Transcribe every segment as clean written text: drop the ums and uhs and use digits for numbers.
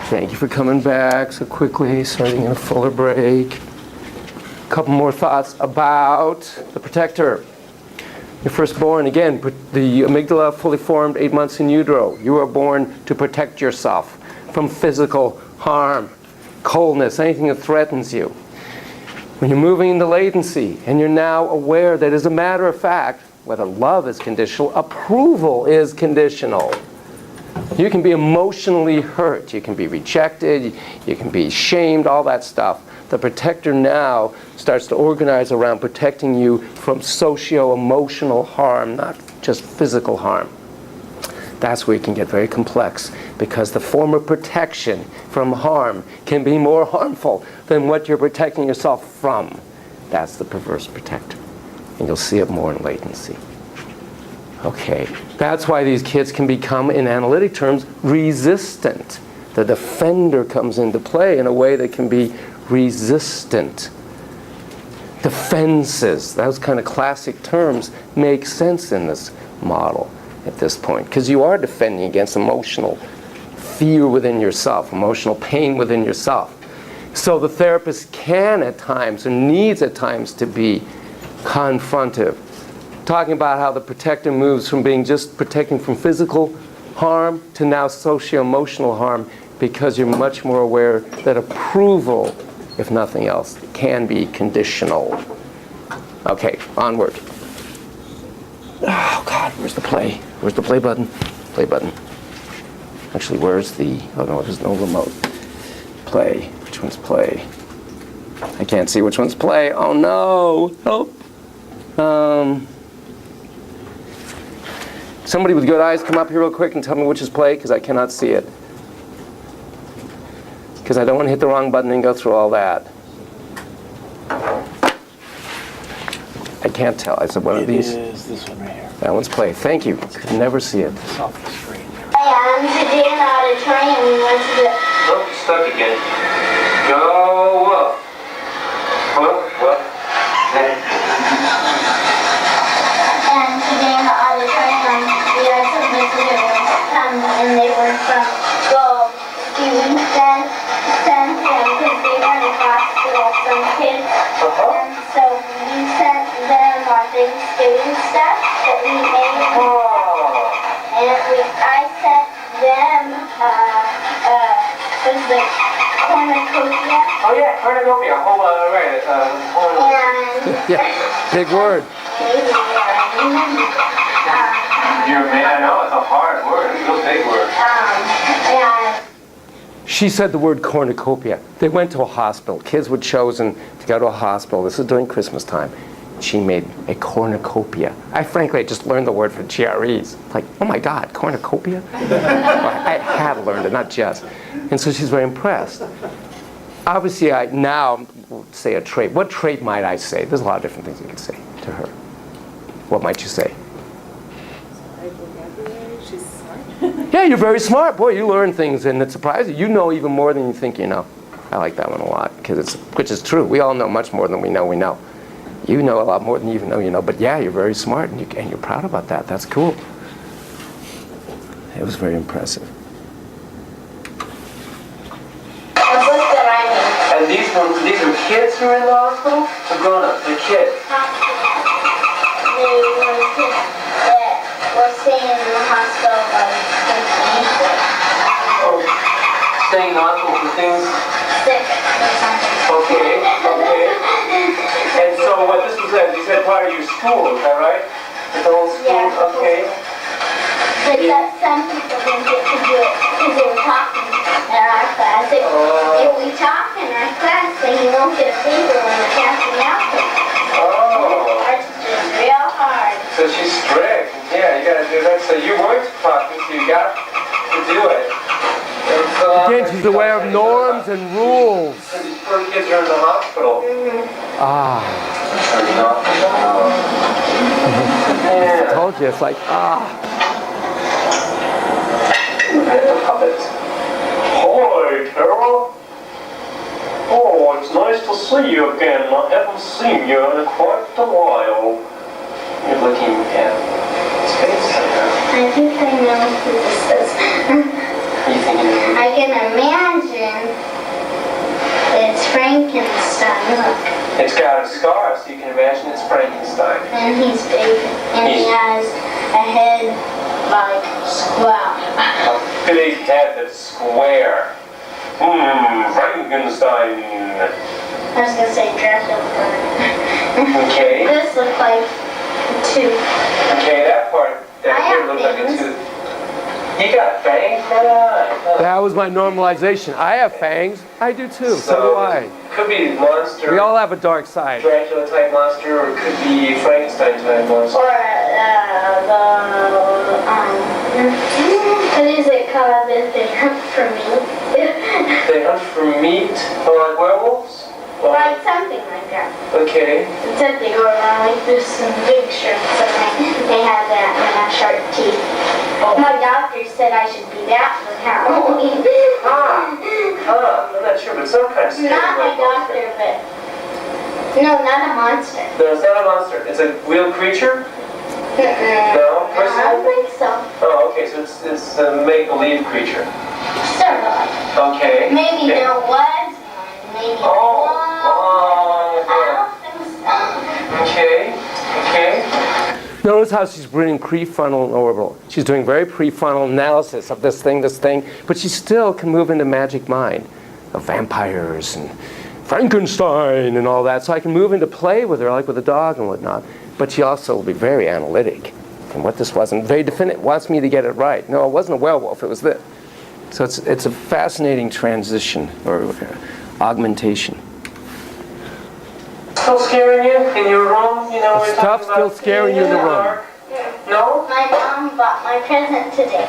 Thank you for coming back so quickly, starting in a fuller break. A couple more thoughts about the protector. You're first born, again, the amygdala fully formed 8 months in utero. You are born to protect yourself from physical harm, coldness, anything that threatens you. When you're moving into latency and you're now aware that, as a matter of fact, whether love is conditional, approval is conditional. You can be emotionally hurt, you can be rejected, you can be shamed, all that stuff. The protector now starts to organize around protecting you from socio-emotional harm, not just physical harm. That's where it can get very complex, because the form of protection from harm can be more harmful than what you're protecting yourself from. That's the perverse protector. And you'll see it more in latency. Okay, that's why these kids can become, in analytic terms, resistant. The defender comes into play in a way that can be resistant. Defenses, those kind of classic terms, make sense in this model at this point, because you are defending against emotional fear within yourself, emotional pain within yourself. So the therapist can at times, or needs at times, to be confrontive. Talking about how the protector moves from being just protecting from physical harm to now socio-emotional harm, because you're much more aware that approval, if nothing else, can be conditional. Okay, onward. Oh God, where's the play? Where's the play button? Play button. Actually, where's the, oh no, there's no remote. Play, which one's play? I can't see which one's play. Oh no, help. Somebody with good eyes, come up here real quick and tell me which is play, because I cannot see it. Because I don't want to hit the wrong button and go through all that. I can't tell. I said one of these. It is this one right here. That one's play. Thank you. Could never see it. It's off the screen. Today in the auditorium we went to the... Oh, stuck again. Go up. What? And today in the auditorium we had some visitors come and they were from school. We sent them because they were in the hospital, some kids. And so we sent them our Thanksgiving stuff that we made. And I sent them was the cornucopia. Oh yeah, cornucopia. Hold on, right. And Yeah, big word. You're a man. I know it's a hard word. It's a real big word. And She said the word cornucopia. They went to a hospital. Kids were chosen to go to a hospital. This is during Christmas time. She made a cornucopia. I frankly just learned the word for GREs. Like, oh my God, cornucopia? Well, I had learned it, not just. And so she's very impressed. Obviously, I now would say a trait. What trait might I say? There's a lot of different things you could say to her. What might you say? She's smart. Yeah, you're very smart. Boy, you learn things, and it surprises you. You know even more than you think you know. I like that one a lot, which is true. We all know much more than we know we know. You know a lot more than you even know you know. But yeah, you're very smart, and you're proud about that. That's cool. It was very impressive. And these are kids who are in the hospital? Or grown-ups? They're kids. they were kids that were staying in the hospital Staying in the hospital for things? sick or something. Okay. And so what this was, you said part of your school, is that right? The whole school? Yeah, okay. But some people didn't get to do it because they were talking in our class. If we talk in our class, then you won't get a finger when you're passing out. Our teacher's real hard. So she's strict. Yeah, you gotta do that. So you weren't talking, so you got to do it. Again, she's aware of norms and rules. So these poor kids are in the hospital. I told you, it's like, Hi, Carol. Oh, it's nice to see you again. I haven't seen you in quite a while. You're looking at his face. I think I know who this is. You think it is? I can imagine it's Frankenstein. Look. It's got a scar, so you can imagine it's Frankenstein. And he's big. And he has a head like square. A big head that's square. Frankenstein. I was gonna say Dracula. Okay. This looks like a tooth. Okay, that part, that I here have looks like a fangs. tooth. You got fangs for that? That was my normalization. I have fangs. I do too. So do I. Could be monster. We all have a dark side. Dracula type monster, or it could be Frankenstein type monster. Or what is it called? They hunt for meat. They hunt for meat, or like werewolves? Or- Like something like that. Okay. Except they go around like this and big shrimps and they have that and have sharp teeth. Oh. My doctor said I should be that for Halloween. I'm not sure, but some kind of scary Not my like monster. doctor, but no, not a monster. No, it's not a monster. It's a real creature? No? I don't think so. Oh, okay, so it's a make-believe creature. Sort of. Okay. Maybe Okay. there was one. Maybe there was. I don't think so. Okay. Okay. Notice how she's bringing prefrontal and orbital. She's doing very prefrontal analysis of this thing, but she still can move into magic mind of vampires and Frankenstein and all that. So I can move into play with her, like with a dog and whatnot. But she also will be very analytic. And what this wasn't, very definite, wants me to get it right. No, it wasn't a werewolf, it was this. So it's a fascinating transition or augmentation. Still scaring you in your room? You know, we're Stuff talking about still scaring you in the room. dark. No? My mom bought my present today.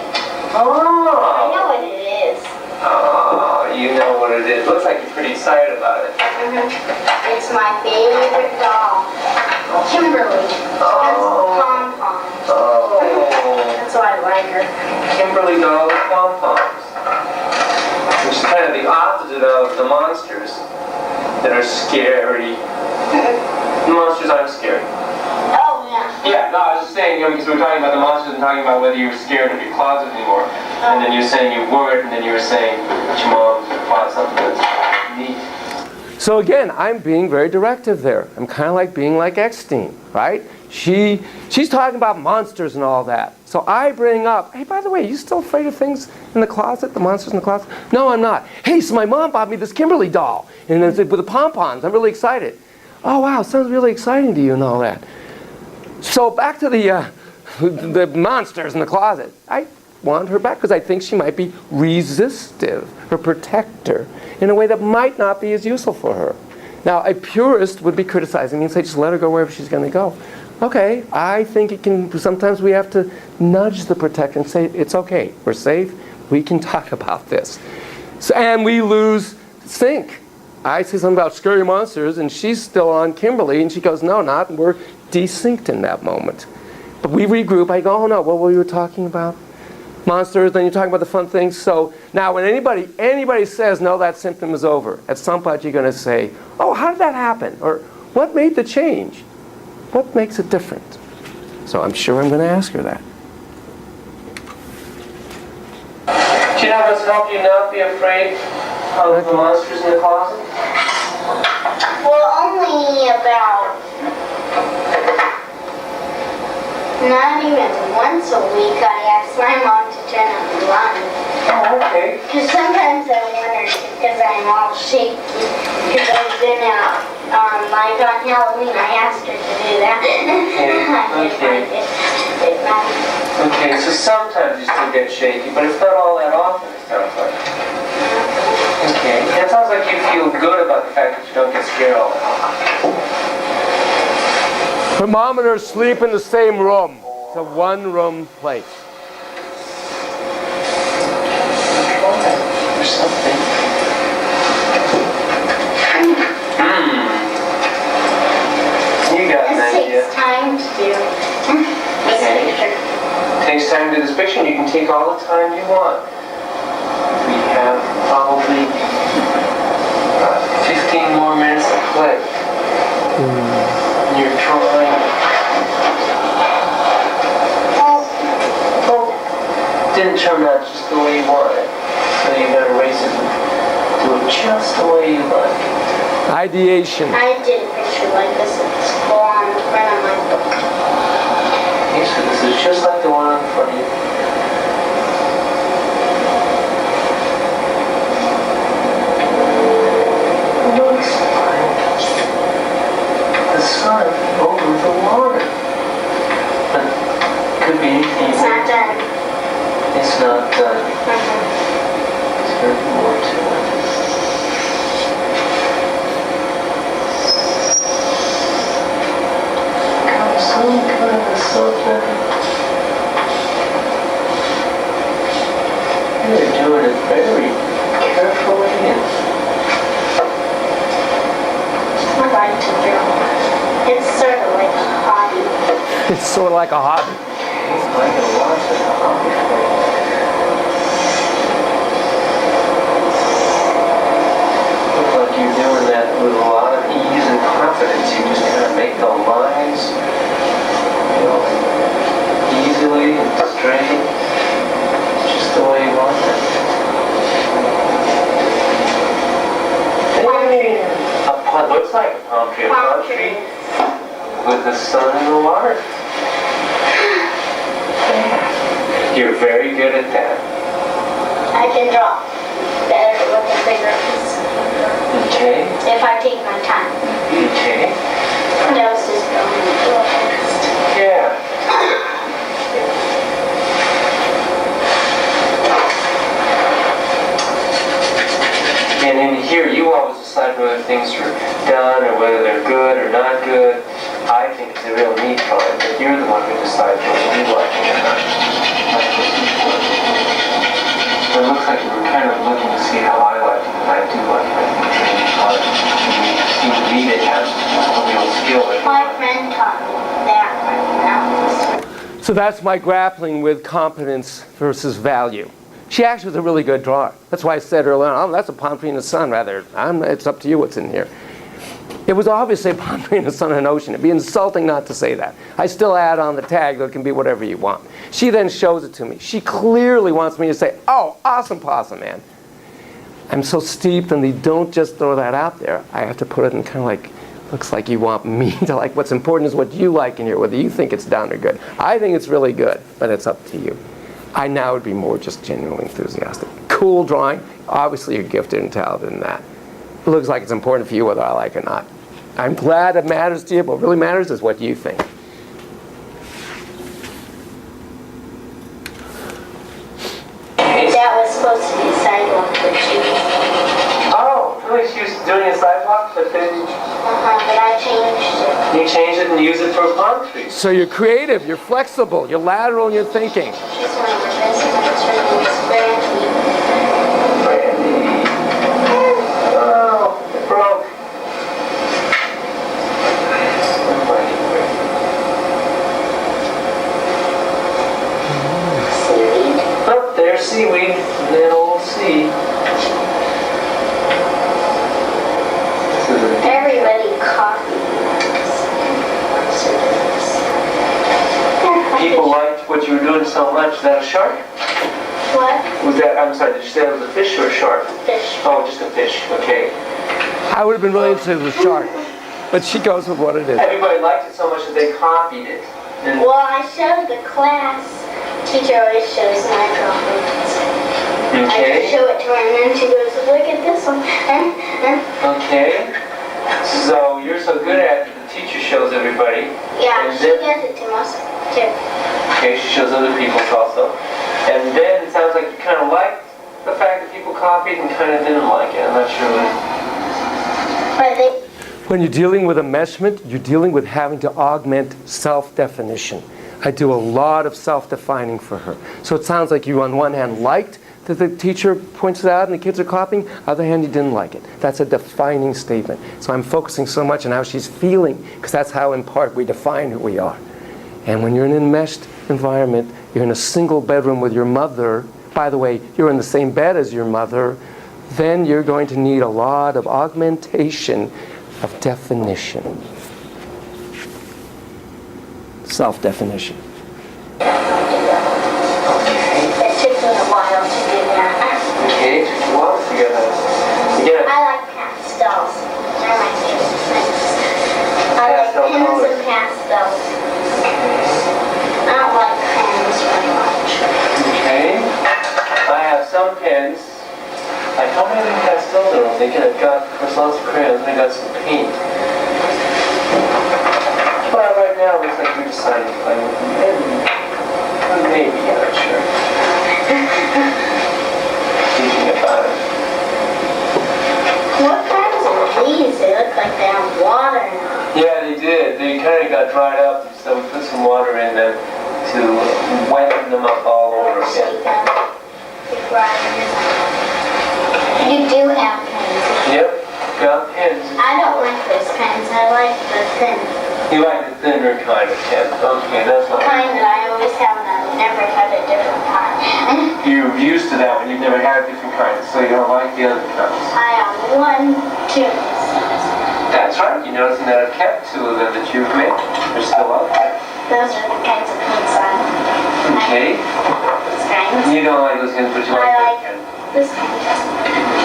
I Oh. know what it is. Oh, you know what it is. Looks like you're pretty excited about it. It's my favorite doll. Kimberly. She has pom-poms. Oh. That's why I like her. Kimberly doll with pom-poms. Which is kind of the opposite of the monsters that are scary. The monsters aren't scary. Oh, yeah. Yeah, no, I was just saying, because we were talking about the monsters and talking about whether you were scared of your closet anymore. And then you were saying you weren't, and then you were saying that your mom bought something that's neat. So again, I'm being very directive there. I'm kind of like being like Eckstein, right? She's talking about monsters and all that. So I bring up, hey, by the way, you still afraid of things in the closet, the monsters in the closet? No, I'm not. Hey, so my mom bought me this Kimberly doll, and it's with the pom-poms. I'm really excited. Oh, wow, sounds really exciting to you and all that. So back to the monsters in the closet. I want her back because I think she might be resistive or protector in a way that might not be as useful for her. Now, a purist would be criticizing me and say, just let her go wherever she's going to go. Okay, I think it can, sometimes we have to nudge the protector and say, it's okay, we're safe, we can talk about this. So, and we lose sync. I say something about scary monsters, and she's still on Kimberly, and she goes, no, not, and we're desynced in that moment. But we regroup, I go, oh no, what were you talking about? Monsters, then you're talking about the fun things. So now when anybody says, no, that symptom is over, at some point you're going to say, oh, how did that happen? Or what made the change? What makes it different? So I'm sure I'm going to ask her that. Should have us help you not be afraid of the monsters in the closet? Well, only about, not even once a week, I ask my mom to turn on the light. Oh, okay. Because sometimes I wonder, because I'm all shaky, because I've been out, like on Halloween, I asked her to do that. I didn't like it. Okay, so sometimes you still get shaky, but it's not all that often, it sounds like. Okay, and it sounds like you feel good about the fact that you don't get scared all that often. Her mom and her sleep in the same room. It's a one-room place. Or something. You got an This idea. takes time to do. This Okay. picture. Takes time to do this picture, and you can take all the time you want. We have probably 15 more minutes to play. You're trying. Oh, didn't turn out just the way you wanted. just the way you like it. Ideation. I did a picture like this at school on the front of my book. Okay, so this is just like the one in front of you. Looks like the sun over the water. But could be anything. It's not done. It's not done. There's more to it. Some kind of something. You're doing it very carefully and I like to draw. It's sort of like a hobby. It's sort of like a hobby. it's like a lot of hobby for you. Look like you're doing that with a lot of ease and confidence. You just kind of make the lines, easily and straight, just the way you want it. Looks like a palm tree. A palm tree with the sun and the water. You're very good at that. I can draw better with a bigger piece. Okay. If I take my time. Okay. That was just drawing a little fast. Yeah. And in here, you always decide whether things are done or whether they're good or not good. I think it's a real neat part, but you're the one who decides whether you like it or not. It looks like you were kind of looking to see how I like it, and I do like it. You seem to me to have a real skill in it. My friend taught me that part. Now this one. So that's my grappling with competence versus value. She actually was a really good drawer. That's why I said earlier on, oh, that's a palm tree in the sun, rather. It's up to you what's in here. It was obviously a palm tree in the sun and an ocean. It'd be insulting not to say that. I still add on the tag that it can be whatever you want. She then shows it to me. She clearly wants me to say, oh, awesome possum, man. I'm so steeped in the don't just throw that out there. I have to put it in kind of like, looks like you want me to like, what's important is what you like in here, whether you think it's done or good. I think it's really good, but it's up to you. I now would be more just genuinely enthusiastic. Cool drawing. Obviously, you're gifted and talented in that. It looks like it's important for you whether I like it or not. I'm glad it matters to you, but what really matters is what you think. That was supposed to be a sidewalk, but she was... Oh, really? She was doing a sidewalk, but then but I changed it. you change it and use it for a palm tree. So you're creative, you're flexible, you're lateral in your thinking. She's one of my best friends. Her name is Brandy. Brandy. Oh, it broke. Seaweed. Oh, there's seaweed. That old sea. Everybody copied People liked what you were doing so much. Is that a shark? What? Was that, I'm sorry, did you say it was a fish or a shark? Fish. Oh, just a fish. Okay. I would have been really interested in the shark, but she goes with what it is. Everybody liked it so much that they copied it. And Well, I showed the class. Teacher always shows my drawings. I just okay. show it to her and then she goes, look at this one. And Okay. So you're so good at it, the teacher shows everybody. yeah, And she then- does it to most too. Okay, she shows other people's also. And then it sounds like you kind of liked the fact that people copied and kind of didn't like it. I'm not sure what. But they When you're dealing with enmeshment, you're dealing with having to augment self-definition. I do a lot of self-defining for her. So it sounds like you, on one hand, liked that the teacher points it out and the kids are copying. On the other hand, you didn't like it. That's a defining statement. So I'm focusing so much on how she's feeling, because that's how, in part, we define who we are. And when you're in an enmeshed environment, you're in a single bedroom with your mother. By the way, you're in the same bed as your mother. Then you're going to need a lot of augmentation of definition. Self-definition. it took me a while to do that. Okay, it took a while to figure that out. Again, I How many pastels are I'm thinking? I've got, of course, lots of crayons, and I got some paint. But right now, it looks like you're deciding to play with them. Maybe, I'm not sure. Thinking about it. What kinds are these? They look like they have water in them. Yeah, they did. They kind of got dried up, so we put some water in them to whiten them up all over again. Before I use them. You do have pens. Yep, got pens. I don't like those pens. I like the thin You like the thinner kind of pen. Okay, that's not. kind that I always have and I've never had a different kind. You're used to that one. You've never had different kinds, so you don't like the other kinds. I have one, two. That's right. You notice that I've kept two of them that you've made. They're still out there. Those are the kinds of pens I like. Okay. Those kinds. You don't like those kinds, but you I like that like kind. this kind.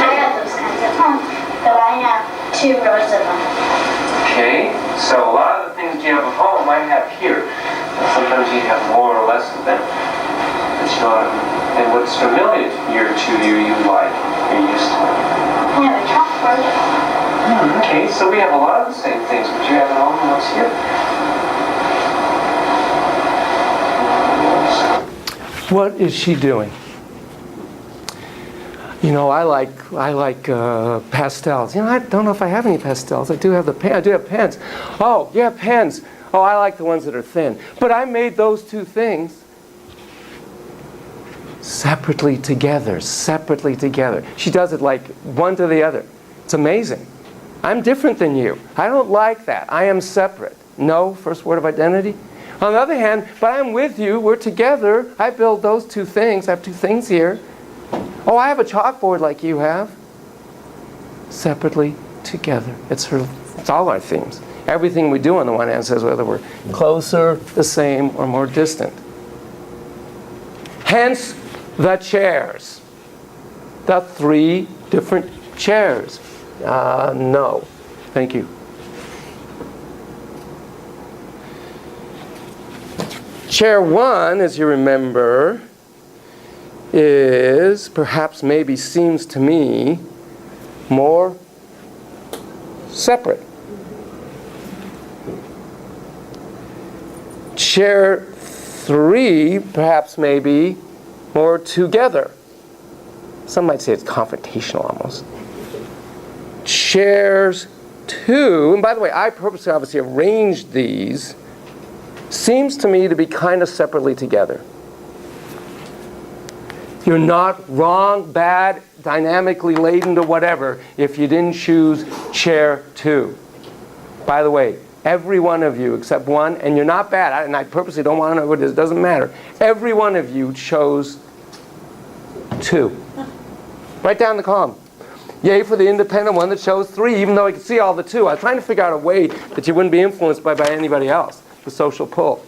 I have those kinds at home, but I have 2 rows of them. Okay. So a lot of the things you have at home I have here. And sometimes you have more or less of them. But you know, and what's familiar to you, you like, you're used to. I have a chalkboard. Okay, so we have a lot of the same things, but you have it all else here. What is she doing? You know, I like pastels. You know, I don't know if I have any pastels. I do have pens. Oh, yeah, pens. Oh, I like the ones that are thin. But I made those two things separately together. She does it like one to the other. It's amazing. I'm different than you. I don't like that. I am separate. No, first word of identity. On the other hand, but I'm with you. We're together. I build those two things. I have two things here. Oh, I have a chalkboard like you have. Separately, together. It's all our themes. Everything we do on the one hand says whether we're closer, the same, or more distant. Hence, the chairs. The 3 different chairs. No. Thank you. Chair 1, as you remember, is, perhaps maybe seems to me, more separate. Chair 3, perhaps maybe, more together. Some might say it's confrontational almost. Chairs 2, and by the way, I purposely obviously arranged these, seems to me to be kind of separately together. You're not wrong, bad, dynamically laden to whatever if you didn't choose chair 2. By the way, every one of you except one, and you're not bad, and I purposely don't want to know what it is, doesn't matter. Every one of you chose 2. Right down the column. Yay for the independent one that chose 3, even though I could see all the 2. I was trying to figure out a way that you wouldn't be influenced by anybody else, the social pull.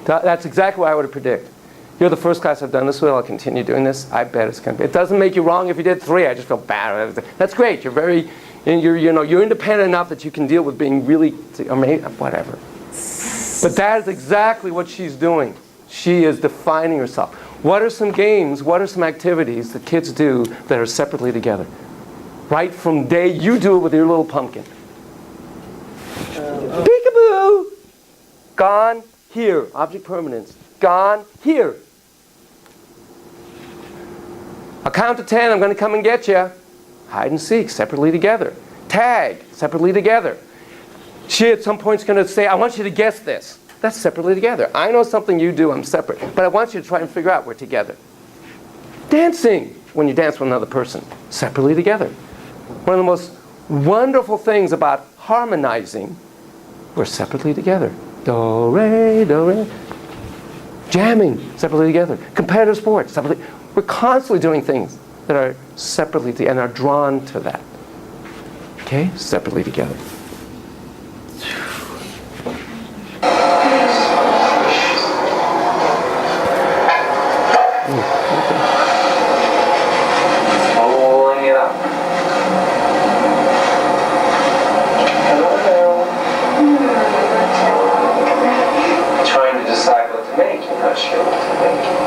That's exactly what I would predict. You're the first class I've done this with. I'll continue doing this. I bet it's going to be. It doesn't make you wrong if you did 3. I just feel bad. That's great. You're very, you're independent enough that you can deal with being really, whatever. But that is exactly what she's doing. She is defining herself. What are some games, what are some activities that kids do that are separately together? Right from day you do it with your little pumpkin. Peekaboo! Gone here. Object permanence. Gone here. I'll count to 10. I'm going to come and get you. Hide and seek, separately together. Tag, separately together. She at some point is going to say, I want you to guess this. That's separately together. I know something you do, I'm separate. But I want you to try and figure out we're together. Dancing, when you dance with another person, separately together. One of the most wonderful things about harmonizing, we're separately together. Do, re, do, re. Jamming, separately together. Competitive sports, separately. We're constantly doing things that are separately together and are drawn to that. Okay? Separately together. Pulling it up. Trying to decide what to make. You're not sure what to make.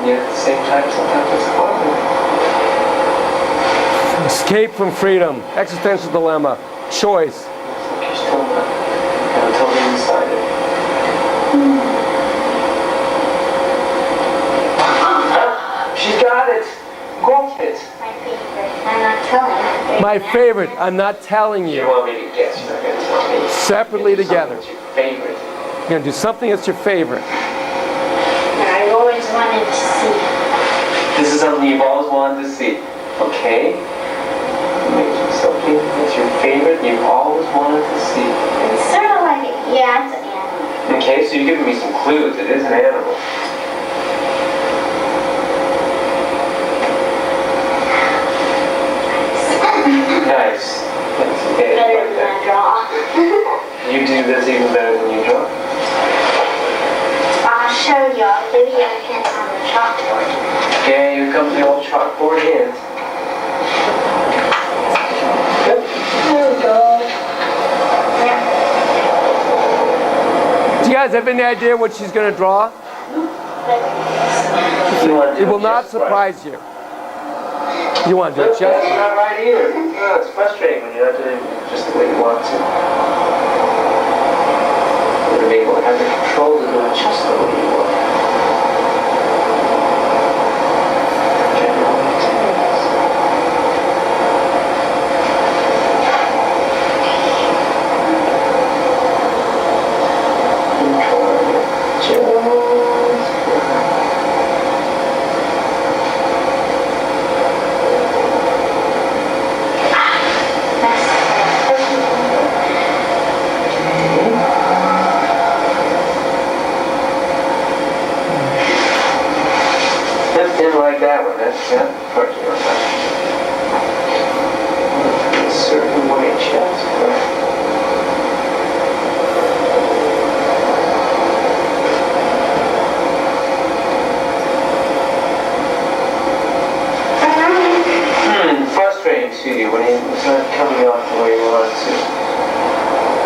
yet at the same time, sometimes it's harder. Escape from freedom, existential dilemma, choice. It's like you're still not totally decided. She's got it. Got it. My favorite. I'm not telling you. My favorite, I'm not telling You you. want me to guess? You're not going to tell me. Separately You're gonna do together. something that's your favorite. You're going to do something that's your favorite. And I've always wanted to see. This is something you've always wanted to see. Okay? Maybe something that's your favorite you've always wanted to see. It's sort of like, yeah, it's an animal. Okay, so you're giving me some clues. It is an animal. Nice. That's okay. Better Like than that. I draw. You do this even better than you draw. I'll show you. I'll give you a hint on the chalkboard. Okay, here comes the old chalkboard hint. Good. There we go. Yeah. Do you guys have any idea what she's going to draw? You want to It do will not just right. surprise you. You want to do it That's just not right either. No, it's frustrating when you're not doing just the way you want to. You want to be able to have the control to do it just the way you want. Whichever way it is. Didn't like that one. That's unfortunate. A certain way chest. Frustrating to you when it's not coming off the way you want it to.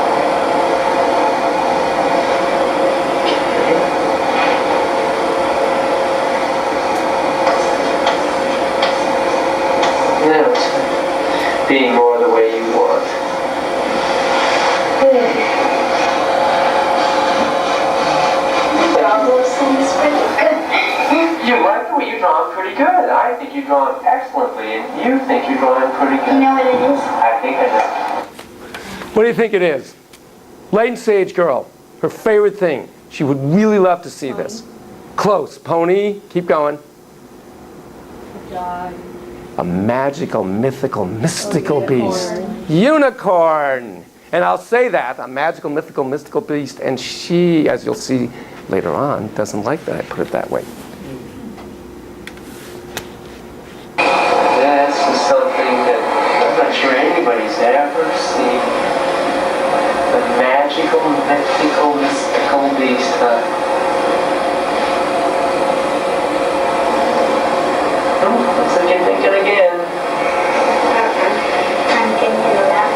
Now it's being more the way you want. All those things pretty good. You like the way you're drawing pretty good. I think you're drawing excellently, and you think you're drawing pretty You good. know what it is? I think I know. What do you think it is? Latency age girl, her favorite thing. She would really love to see this. Close. Pony, keep going. Dog. A magical, mythical, mystical beast. Unicorn. Unicorn. And I'll say that, a magical, mythical, mystical beast, and she, as you'll see later on, doesn't like that I put it that way. This is something that I'm not sure anybody's ever seen. A magical, mythical, mystical beast, huh? Looks like you're thinking again. I'm thinking about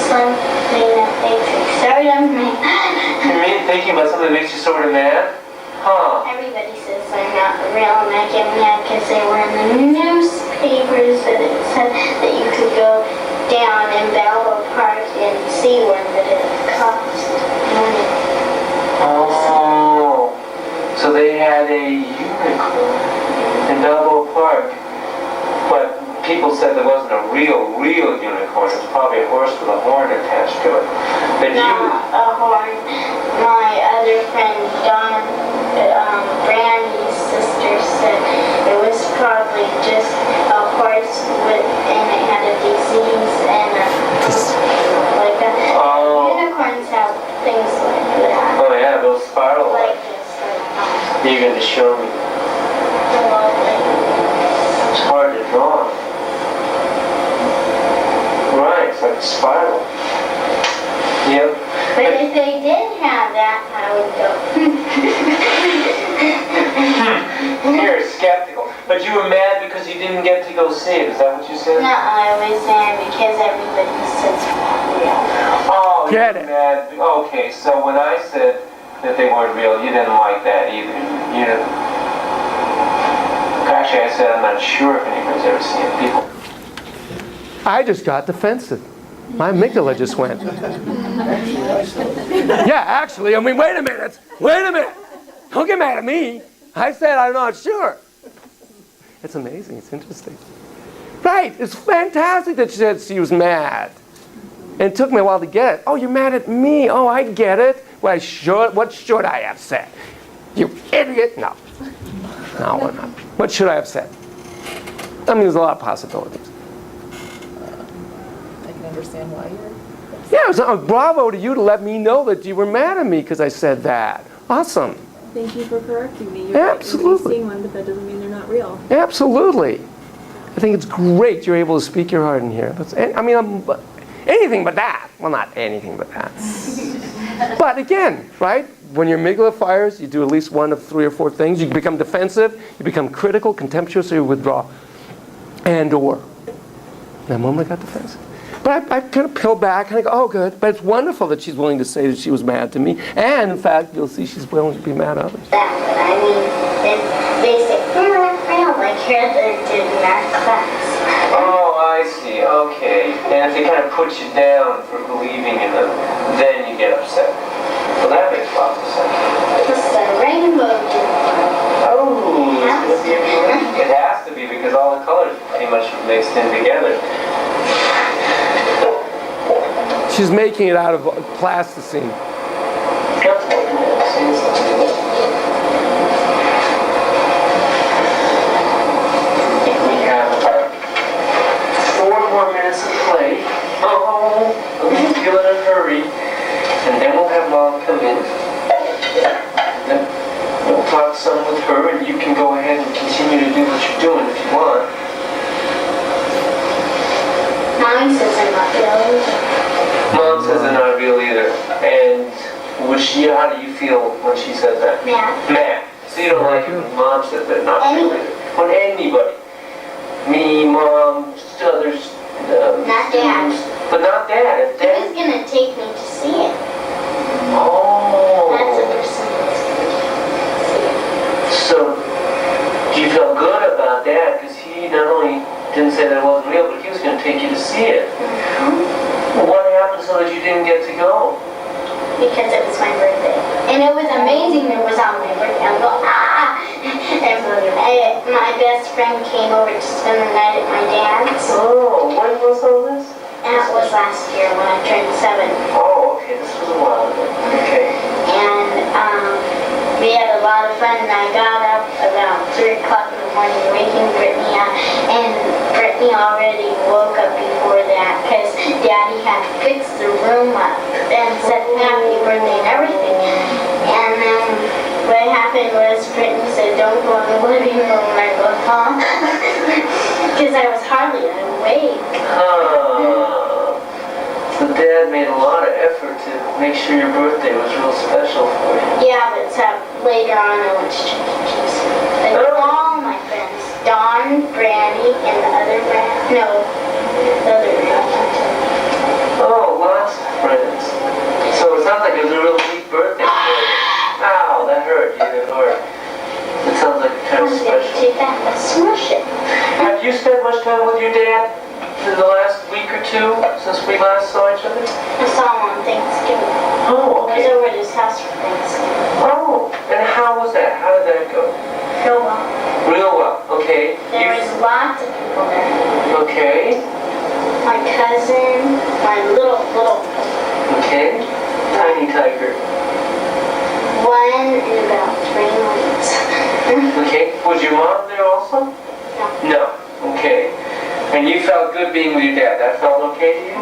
something that makes me sort of mad. You mean thinking about something that makes you sort of mad? Huh. Everybody says I'm not real, and I get mad because they were in the newspapers that it said that you could go down in Balboa Park and see one, but it cost money. Oh. So they had a unicorn in Balboa Park. But people said there wasn't a real unicorn. It was probably a horse with a horn attached to it. But Not a horn. My other friend Dawn, Brandy's sister, said it was probably just a horse and it had a disease and like that. Oh. Unicorns have things like that. Oh yeah, those spiral Like ones. this. You're going to show me. It's hard to draw. Right, it's like a spiral. Yep. But if they did have that, I would go. You're skeptical. But you were mad because you didn't get to go see it. Is that what you said? No, I was there because everybody says yeah. Oh, Get you it. were mad. Okay, so when I said that they weren't real, you didn't like that either. You didn't. Actually, I said I'm not sure if anybody's ever seen people. I just got defensive. My amygdala just went. Yeah, actually, I mean, wait a minute. Don't get mad at me. I said I'm not sure. It's amazing. It's interesting. Right. It's fantastic that she said she was mad. And it took me a while to get it. Oh, you're mad at me. Oh, I get it. What should I have said? You idiot. No, we're not. What should I have said? I mean, there's a lot of possibilities. I can understand why you're upset. Yeah, it was bravo to you to let me know that you were mad at me because I said that. Awesome. Thank you for correcting me. You're Absolutely. Right. You've seen one, but that doesn't mean they're not real. Absolutely. I think it's great you're able to speak your heart in here. Anything but that. Well, not anything but that. But again, right? When your amygdala fires, you do at least one of 3 or 4 things. You become defensive, you become critical, contemptuous, or you withdraw. And/or. That moment I got defensive. But I kind of peel back and I go, oh, good. But it's wonderful that she's willing to say that she was mad to me. And in fact, you'll see she's willing to be mad at others. That, but I mean, they say, I don't like her, they're in our class. Oh, I see. Okay. And if they kind of put you down for believing in them, then you get upset. Well, that makes lots of sense. It's a rainbow. Oh, it has to be because all the colors are pretty much mixed in together. She's making it out of plasticine. We have about 4 more minutes of play. Oh, we'll feel in a hurry. And then we'll have Mom come in. Then we'll talk some with her and you can go ahead and continue to do what you're doing if you want. Mommy says I'm not real. Mom says they're not real either. And how do you feel when she says that? Mad. So you don't like it when Mom says they're not real either. When anybody. Me, Mom, just others. Not Dad. But not Dad. If He Dad. was gonna take me to see it. Oh. That's a person that's gonna see it. So, do you feel good about Dad? Because he not only didn't say that it wasn't real, but he was going to take you to see it. Well, what happened so that you didn't get to go? Because it was my birthday. And it was amazing it was on my birthday. I'm going, ah! And my best friend came over to spend the night at my dad's. Oh, when was all this? That was last year when I turned 7. Oh, okay, this was a while ago. Okay. And we had a lot of fun, and I got up about 3 o'clock in the morning waking Brittany up, and Brittany already woke up before that because Daddy had fixed the room up and said happy birthday and everything. And then what happened was Brittany said, don't go in the living room, and I go, huh? Because I was hardly awake. So Dad made a lot of effort to make sure your birthday was real special for you. Yeah, but later on I went to Chuck E. Cheese. Like all my friends, Dawn, Brandy, and the other Brandy. No, the other Brandy. Oh, lots of friends. So it sounds like it was a real neat birthday for you. Ow, that hurt. You didn't hurt. It sounds like kind of I'm going to special. take that and smush it. Have you spent much time with your dad in the last week or 2 since we last saw each other? I saw him on Thanksgiving. Oh, I was okay. over at his house for Thanksgiving. Oh, and how was that? How did that go? Real well. Real well. Okay. There was lots of people there. Okay. My cousin, my little Okay. Tiny tiger. one in about 3 months. Okay. Was your mom there also? No. No. Okay. And you felt good being with your dad. That felt okay to you?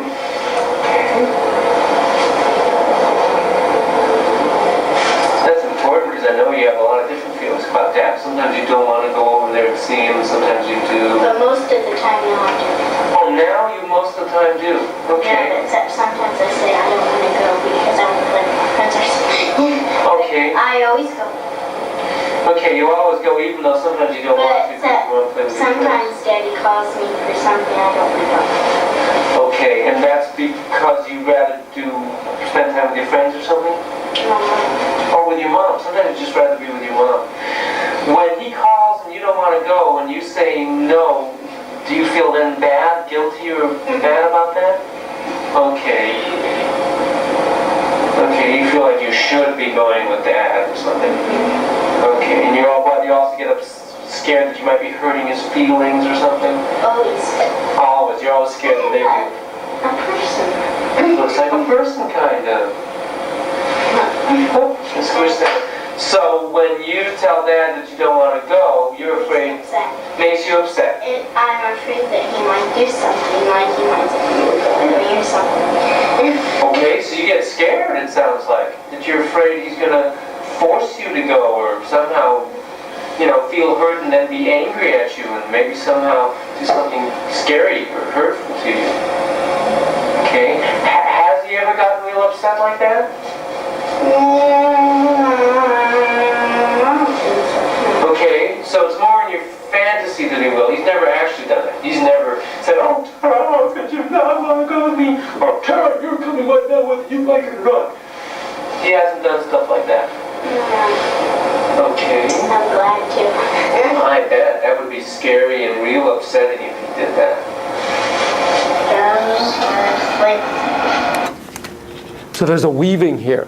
That's important because I know you have a lot of different feelings about Dad. Sometimes you don't want to go over there and see him, and sometimes you do. But most of the time now I do. Oh, now you most of the time do. Yeah, Okay. except sometimes I say I don't want to go because I want to play with my friends or something. Okay. I always go. Okay, you always go even though sometimes you don't want to But because you want to play with your friends. sometimes Daddy calls me for something I don't want to go. Okay, and that's because you rather spend time with your friends or something? No. Or with your mom. Sometimes you just rather be with your mom. When he calls and you don't want to go and when you say no, do you feel then bad, guilty, or bad about that? Okay. Okay, you feel like you should be going with Dad or something. Okay, and you also get scared that you might be hurting his feelings or something? Always. Always. You're always scared that they do. A person. Looks like a person, kind of. Oh, squish that. So when you tell Dad that you don't want to go, you're afraid. Upset. Makes you upset. I'm afraid that he might do something, like he might do me or something. Okay, so you get scared, it sounds like. That you're afraid he's going to force you to go or somehow, feel hurt and then be angry at you and maybe somehow do something scary or hurtful to you. Okay? Has he ever gotten real upset like that? Okay, so it's more in your fantasy that he will. He's never actually done it. He's never said, "Oh, Tara, could you not want to go with me?" Or, "Tara, you're coming right now with you, I can run." He hasn't done stuff like that. Okay. I'm glad to. I bet. That would be scary and real upsetting if he did that. So there's a weaving here.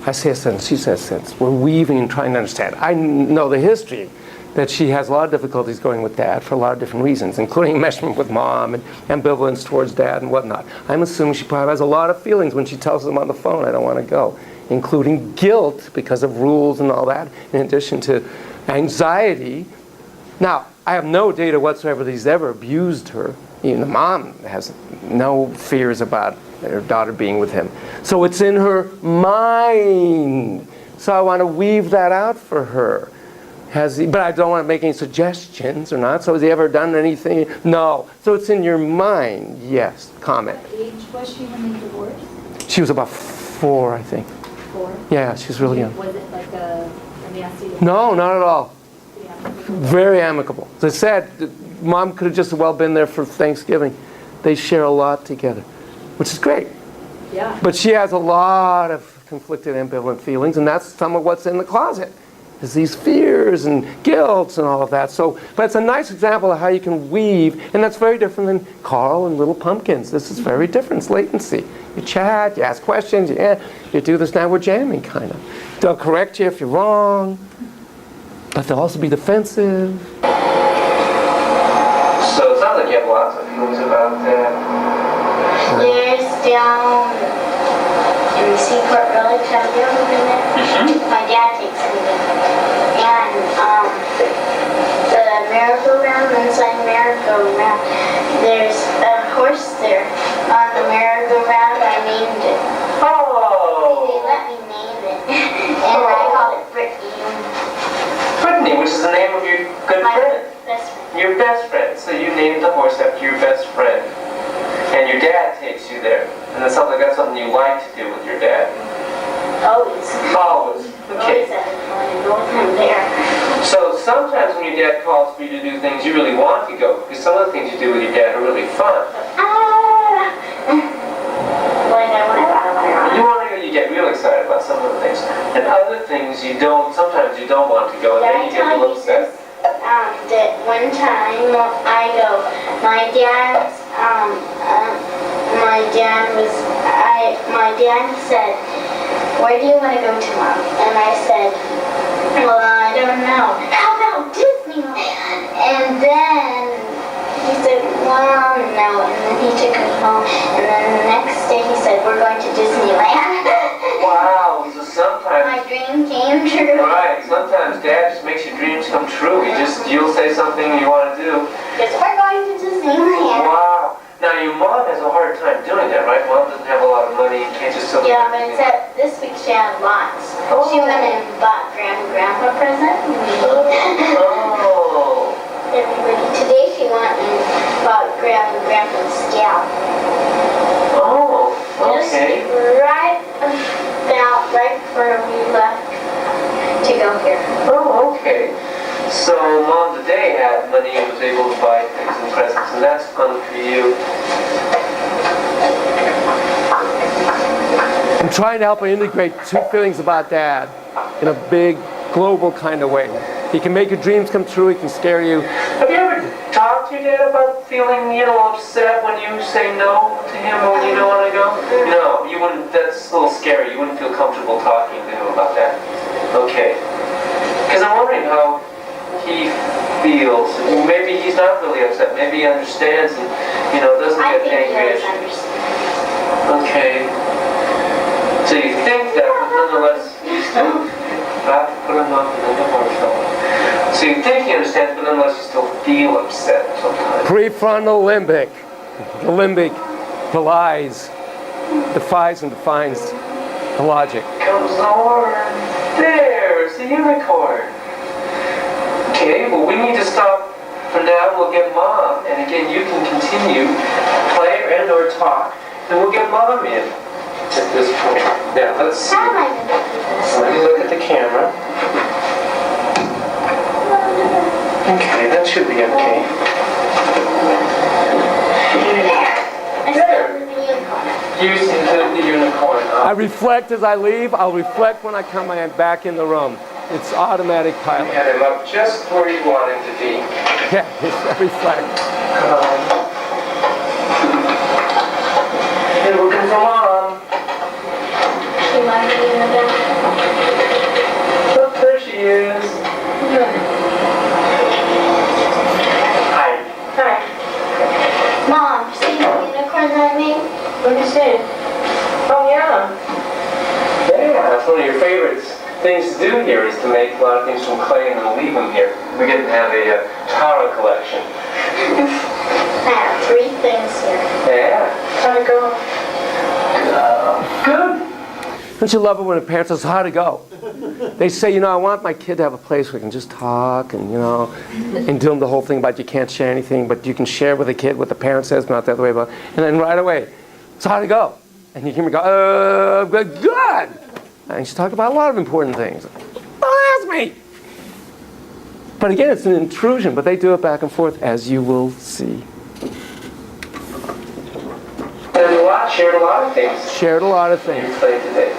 I say a sentence, she says a sentence. We're weaving and trying to understand. I know the history, that she has a lot of difficulties going with Dad for a lot of different reasons, including enmeshment with Mom and ambivalence towards Dad and whatnot. I'm assuming she probably has a lot of feelings when she tells them on the phone, "I don't want to go," including guilt because of rules and all that, in addition to anxiety. Now, I have no data whatsoever that he's ever abused her. Even the mom has no fears about her daughter being with him. So it's in her mind. So I want to weave that out for her. But I don't want to make any suggestions or not. So has he ever done anything? No. So it's in your mind. Yes. Comment. What age was she when they divorced? She was about 4, I think. 4? Yeah, she was really young. Was it like a nasty divorce? No, not at all. Yeah. Very amicable. As I said, Mom could have just as well been there for Thanksgiving. They share a lot together, which is great. Yeah. But she has a lot of conflicted, ambivalent feelings, and that's some of what's in the closet. Is these fears and guilts and all of that. So, but it's a nice example of how you can weave, and that's very different than Carl and Little Pumpkins. This is very different. It's latency. You chat, you ask questions, you do this, now we're jamming, kind of. They'll correct you if you're wrong, but they'll also be defensive. So it sounds like you have lots of feelings about that. There's down in Seaport Village. Have you ever been there? My dad takes me there. And the merry-go-round, inside merry-go-round, there's a horse there. On the merry-go-round, I named it. Oh! They let me name it. And I called it Brittany. Brittany, which is the name of your good My friend. best friend. Your best friend. So you named the horse after your best friend. And your dad takes you there. And it sounds like that's something you like to do with your dad. Always. Always. Okay. Always want to go with him there. So sometimes when your dad calls for you to do things you really want to go, because some of the things you do with your dad are really fun. You want to go, you get real excited about some of the things. And other things you don't, sometimes you don't want to go, and then you get a little upset. That one time I go, my dad said, "Where do you want to go to, Mom?" And I said, "Well, I don't know. How about Disneyland?" And then he said, "Well, no." And then he took me home. And then the next day he said, "We're going to Disneyland." Wow, so sometimes... My dream came true. Right, sometimes Dad just makes your dreams come true. You'll say something you want to do. Because we're going to Disneyland. Wow. Now your mom has a hard time doing that, right? Mom doesn't have a lot of money and can't just sell Yeah, but except this week she had lots. Oh. She went and bought Grandpa a present. Oh. Everybody. Today she went and bought Grandpa's scalp. Oh, okay. Just right about right before we left to go here. Oh, okay. So Mom today had money and was able to buy things and presents, and that's fun for you. I'm trying to help her integrate 2 feelings about Dad in a big, global kind of way. He can make your dreams come true. He can scare you. Have you ever talked to your dad about feeling, upset when you say no to him or when you don't want to go? No, you wouldn't. That's a little scary. You wouldn't feel comfortable talking to him about that. Okay. Because I'm wondering how he feels. Maybe he's not really upset. Maybe he understands and, doesn't I get think he angry. does understand. Okay. So you think that, but nonetheless, you still have to put him up and then the horse. So you think he understands, but nonetheless you still feel upset sometimes. Prefrontal limbic. The limbic belies, defies and defines the logic. Comes the horn. There's the unicorn. Okay, well we need to stop for now. We'll get Mom, and again you can continue, play and or talk, and we'll get Mom in at this point. Now let's see. How am I going to do this? Let me look at the camera. Okay, that should be okay. I started with the unicorn. You see the unicorn. I reflect as I leave. I'll reflect when I come back in the room. It's automatic You pilot. had him up just where you want him to be. Yeah, I reflect. You're looking for Mom. She might be in the back. Look, there she is. Hi. Hi. Mom, see the unicorn that I made? What do you see? Oh, yeah. Yeah, that's one of your favorites. Things to do here is to make a lot of things from clay and then leave them here. We get to have a Tara collection. I have 3 things here. Yeah. How'd it go? Good. Don't you love it when a parent says, how'd it go? They say, I want my kid to have a place where we can just talk and, and do them the whole thing about you can't share anything, but you can share with a kid what the parent says, not the other way about. And then right away, so how'd it go? And you hear me go, good. And she talked about a lot of important things. Don't ask me. But again, it's an intrusion, but they do it back and forth, as you will see. Shared a lot of things. Shared a lot of things. You played today.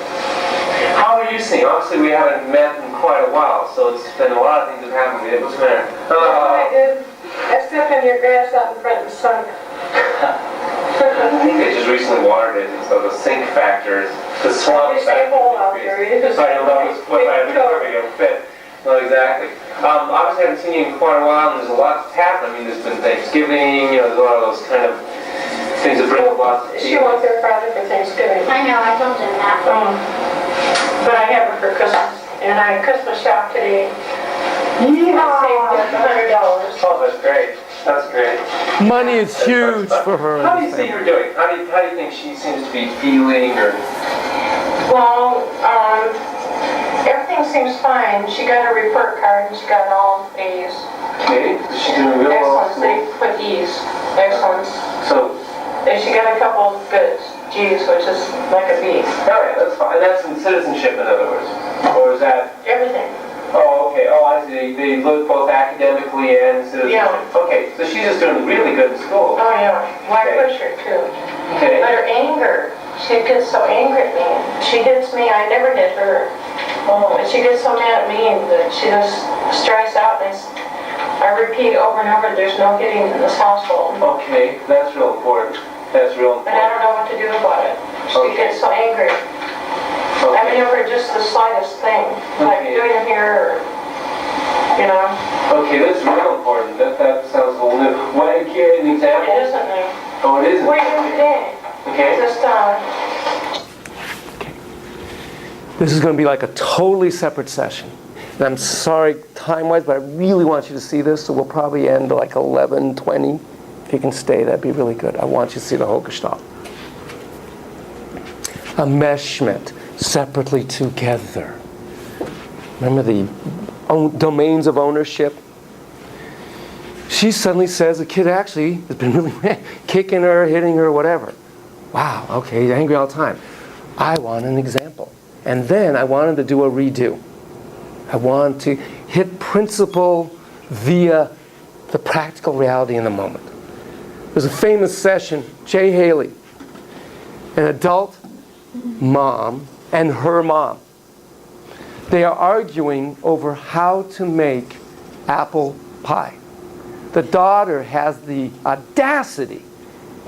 How are you seeing? Obviously, we haven't met in quite a while, so it's been a lot of things that have happened. What's the matter? I did. I stepped in your grass out in front of the sun. I think they just recently watered it, and so the sink factors, the swamp There's a hole out there. You just- Sorry, what I don't fit. No, exactly. Obviously, I haven't seen you in quite a while, and there's a lot that's happened. I mean, there's been Thanksgiving, there's a lot of those kind of things that bring a lot to She wants her father for Thanksgiving. I know, I told him that. But I have her for Christmas. And I Christmas shopped today. I saved $100. Oh, that's great. That's great. Money is huge for her. How do you see her doing? How do you think she seems to be feeling, or? Well, everything seems fine. She got a report card and she got all A's. Okay, she's doing real well. Excellence, they put E's. Excellence. So, And she got a couple of goods. G's, which is like a B. all right, that's fine. That's in citizenship, in other words. Or is that? Everything. Oh, okay. Oh, I see. They look both academically and citizenship. Yeah. Okay, so she's just doing really good in school. Oh, yeah. Why Okay. push her, too? Okay. But her anger, she gets so angry at me. She hits me, I never hit her. Oh, But she gets so mad at me that she just strikes out. And I repeat over and over, there's no hitting in this household. okay. That's real important. That's real And I important. don't know what to do about it. She Okay. gets so angry. I Okay. mean, over just the slightest thing, like Okay. doing here, Okay, that's real important. That sounds a little new. What, an example? It isn't new. Oh, it isn't? What are you doing today? Okay. Just, This is going to be like a totally separate session. And I'm sorry time-wise, but I really want you to see this, so we'll probably end like 11:20. If you can stay, that'd be really good. I want you to see the whole gestalt. Enmeshment, separately together. Remember the domains of ownership? She suddenly says the kid actually has been really kicking her, hitting her, whatever. Wow, okay, he's angry all the time. I want an example. And then I want him to do a redo. I want to hit principle via the practical reality in the moment. There's a famous session, Jay Haley, an adult mom and her mom. They are arguing over how to make apple pie. The daughter has the audacity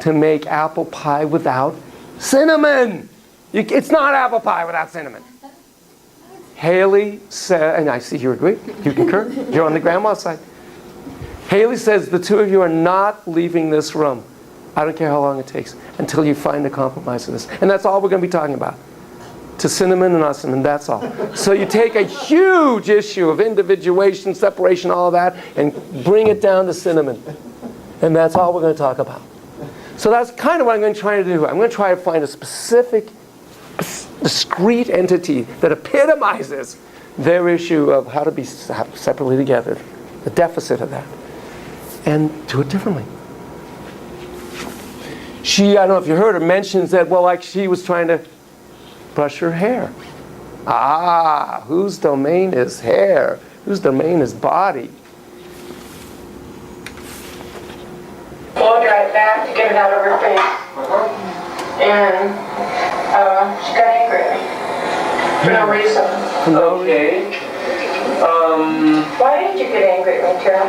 to make apple pie without cinnamon. It's not apple pie without cinnamon. Haley said, and I see you agree, you concur, you're on the grandma side. Haley says the two of you are not leaving this room. I don't care how long it takes until you find a compromise of this. And that's all we're going to be talking about. To cinnamon and not cinnamon, that's all. So you take a huge issue of individuation, separation, all of that, and bring it down to cinnamon. And that's all we're going to talk about. So that's kind of what I'm going to try to do. I'm going to try to find a specific, discrete entity that epitomizes their issue of how to be separately together, the deficit of that, and do it differently. She, I don't know if you heard her, mentions that, well, like she was trying to brush her hair. Ah, whose domain is hair? Whose domain is body? Blow dry it back to get it out of her face. And she got angry at me. For no reason. Okay. Why did you get angry at me, Tara?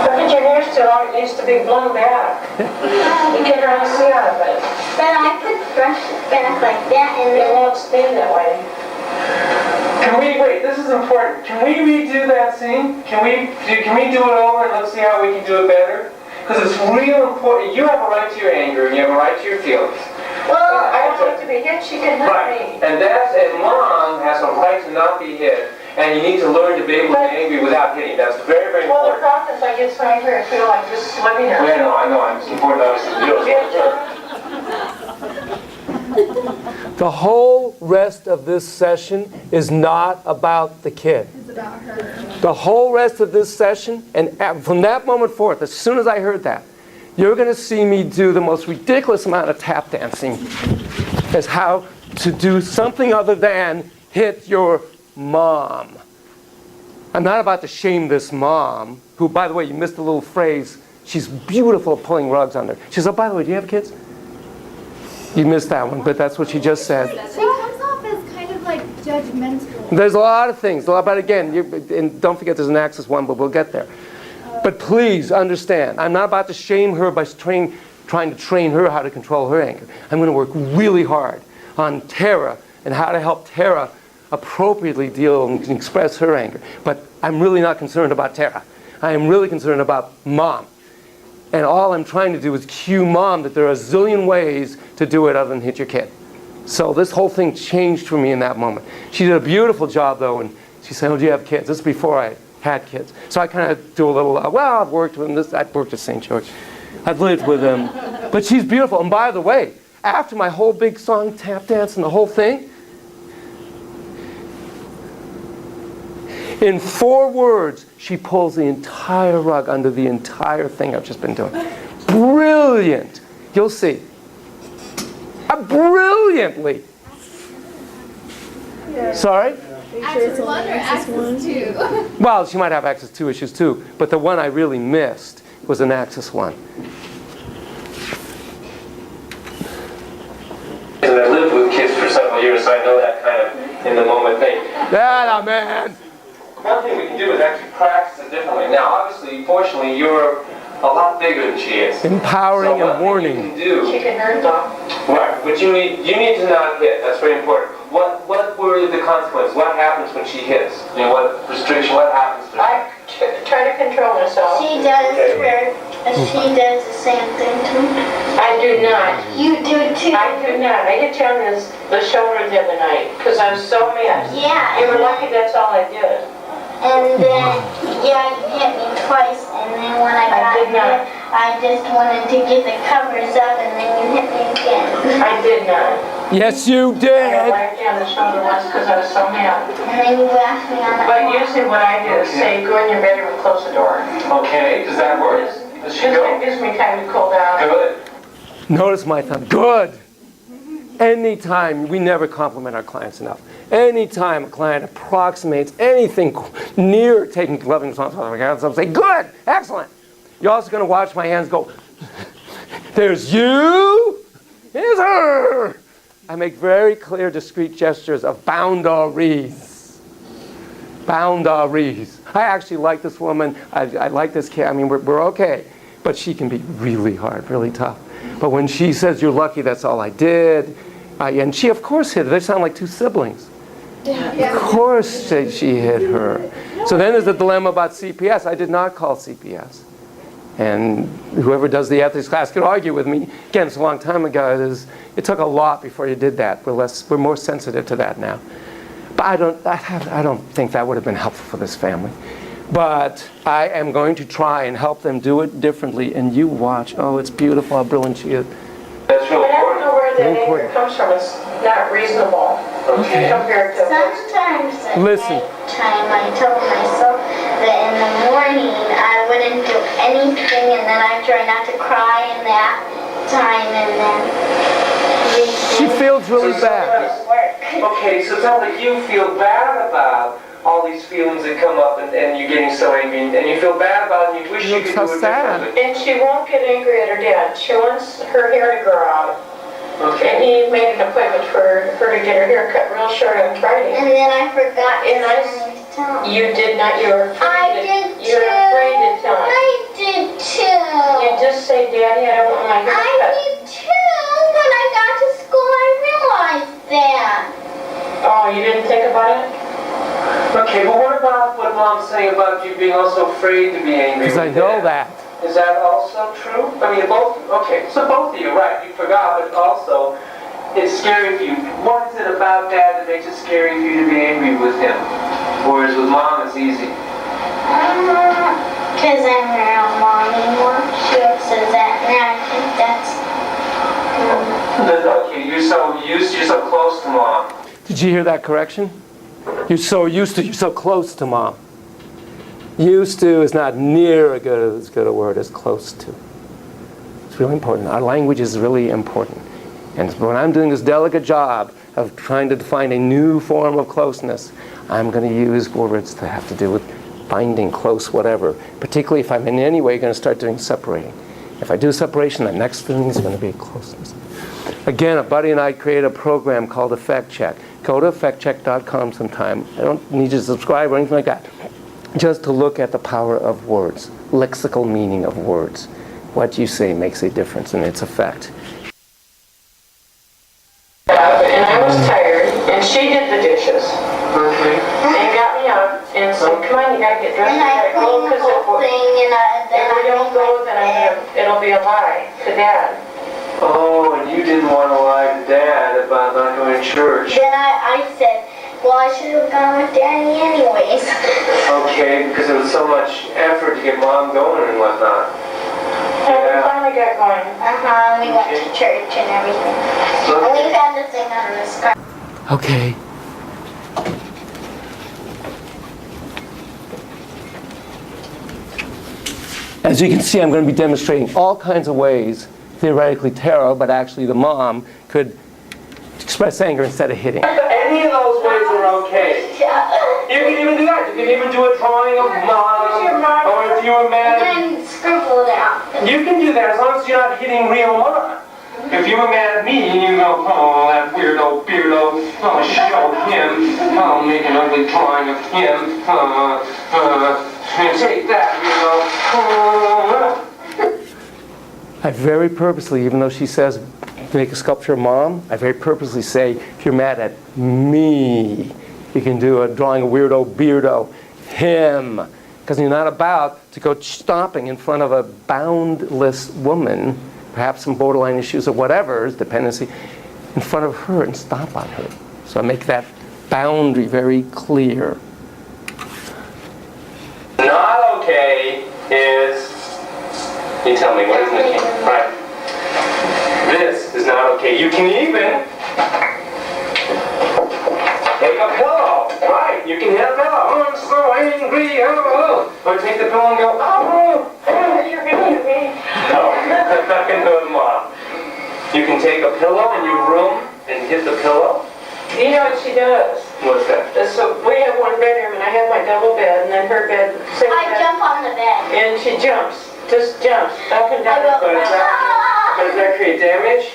Look at your hair still, it needs to be blown back. You can hardly see out of it. But I could brush it back like that and It then... won't stay that way. Can we, wait, this is important. Can we redo that scene? Can we do it over and let's see how we can do it better? Because it's real important. You have a right to your anger and you have a right to your feelings. Well, I don't like to be hit, she can hit me. And mom has a right to not be hit. And you need to learn to be able to be angry without hitting. That's very, very Well, the important. problem is I get so angry, I feel like just slipping her. Yeah, I know. It's important, obviously, to do it. The whole rest of this session is not about the kid. It's about her. The whole rest of this session, and from that moment forth, as soon as I heard that, you're going to see me do the most ridiculous amount of tap dancing as how to do something other than hit your mom. I'm not about to shame this mom, who, by the way, you missed a little phrase. She's beautiful at pulling rugs under. She says, oh, by the way, do you have kids? You missed that one, but that's what she just said. She comes off as kind of like judgmental. There's a lot of things, but again, and don't forget there's an axis one, but we'll get there. But please understand, I'm not about to shame her by trying to train her how to control her anger. I'm going to work really hard on Tara and how to help Tara appropriately deal and express her anger. But I'm really not concerned about Tara. I am really concerned about mom. And all I'm trying to do is cue mom that there are a zillion ways to do it other than hit your kid. So this whole thing changed for me in that moment. She did a beautiful job though, and she said, oh, do you have kids? This is before I had kids. So I kind of do a little, well, I've worked with them. I've worked at St. George. I've lived with them. But she's beautiful. And by the way, after my whole big song, tap dance, and the whole thing, in 4 words, she pulls the entire rug under the entire thing I've just been doing. Brilliant. You'll see. Brilliantly. Yeah. Sorry? Access 1 or access 2? Well, she might have access 2 issues too, but the one I really missed was an axis 1. And I lived with kids for several years, so I know that kind of in the moment thing. Yeah, man. One thing we can do is actually practice it differently. Now, obviously, fortunately, you're a lot bigger than she is. Empowering so and warning. What you can do, She can hurt though. right? But you need to not hit. That's very important. What were the consequences? What happens when she hits? You know, what restriction? What happens to her? I try to control myself. She does the same thing to me. I do not. You do too. I do not. I hit you on the shoulder the other night because I was so mad. Yeah. You were lucky that's all I did. And then, yeah, you hit me twice, and then when I got did not. there, I just wanted to get the covers up, and then you hit me again. I did not. Yes, you I did. whacked you on the shoulder once because I was so mad. And then you asked me on the But usually what I do is say, go in your bedroom and close the door. Okay, does that work? Does she go? It gives me time to cool down. Good. Notice my thumb. Good. Anytime, we never compliment our clients enough. Anytime a client approximates anything near taking loving responsibility, I'm say, good, excellent. You're also going to watch my hands go, there's you, here's her. I make very clear, discrete gestures of boundaries. Boundaries. I actually like this woman. I like this kid. I mean, we're okay. But she can be really hard, really tough. But when she says, you're lucky, that's all I did. And she, of course, hit her. They sound like two siblings. Of course she hit her. So then there's the dilemma about CPS. I did not call CPS. And whoever does the ethics class could argue with me. Again, it's a long time ago. It took a lot before you did that. We're more sensitive to that now. But I don't think that would have been helpful for this family. But I am going to try and help them do it differently. And you watch. Oh, it's beautiful how brilliant she is. That's real But I don't know where that anger important. comes from. It's not reasonable compared to. Sometimes at Listen. nighttime I told myself that in the morning I wouldn't do anything, and then I try not to cry in that time, and then She feels really bad. work. Okay, so it sounds like you feel bad about all these feelings that come up and you're getting so angry and you feel bad about it and you wish you could so do it sad. differently. And she won't get angry at her dad. She wants her hair to grow out. And Okay. he made an appointment for her to get her hair cut real short on Friday. And then I forgot And I to tell him. You did not, you were I afraid did to, you were afraid to tell him. I did too. You just say, Daddy, I don't want my hair I cut. did too. When I got to school, I realized that. Oh, you didn't think about it? Okay, but what about what Mom's saying about you being also afraid to be angry? Because I with know Dad? that. Is that also true? I mean, both, okay, so both of you, right, you forgot, but also it's scary for you. What is it about Dad that makes it scary for you to be angry with him? Whereas with Mom, it's easy. Because I'm around Mom anymore. She says that, and I think that's... Okay, you're so used, you're so close to Mom. Did you hear that correction? You're so used to, you're so close to Mom. Used to is not near as good a word as close to. It's really important. Our language is really important. And when I'm doing this delicate job of trying to define a new form of closeness, I'm going to use words that have to do with finding close whatever, particularly if I'm in any way going to start doing separating. If I do separation, the next thing is going to be closeness. Again, a buddy and I created a program called Effect Check. Go to effectcheck.com sometime. I don't need you to subscribe or anything like that. Just to look at the power of words, lexical meaning of words. What you say makes a difference in its effect. And I was tired, and she did the dishes. Okay. And got me up, and said, come on, you gotta get dressed, And you I gotta go, cleaned the because whole thing, and then if we don't go, then it'll be a lie to Dad. Oh, and you didn't want to lie to Dad about not going to church. Then I said, well, I should have gone with Daddy anyways. Okay, because it was so much effort to get Mom going and whatnot. And we finally got going. We went to church and everything. And we found the thing on the scarf. Okay. As you can see, I'm going to be demonstrating all kinds of ways, theoretically Tara, but actually the mom could express anger instead of hitting. Any of those ways are okay. You can even do that. You can even do a drawing of Mom, or if you were mad. And then scribble it out. You can do that as long as you're not hitting real Mom. If you were mad at me and you go, oh, that weirdo, beardo, oh, show him, oh, make an ugly drawing of him, and take that, I very purposely, even though she says make a sculpture of Mom, I very purposely say, if you're mad at me, you can do a drawing of weirdo, beardo, him. Because you're not about to go stomping in front of a boundless woman, perhaps some borderline issues or whatever, dependency, in front of her and stomp on her. So I make that boundary very clear. Not okay is, you tell me, what is it? Right. This is not okay. You can even take a pillow. Right. You can hit a pillow. Oh, I'm so angry. Oh. Or take the pillow and go, oh. You're gonna hit me. No, that's not going to do it, Mom. You can take a pillow in your room and hit the pillow. You know what she does? What's that? So we have one bedroom, and I have my double bed, and then her bed, same I bed, jump on the bed. and she jumps, just jumps up and I down. go, But does that create damage?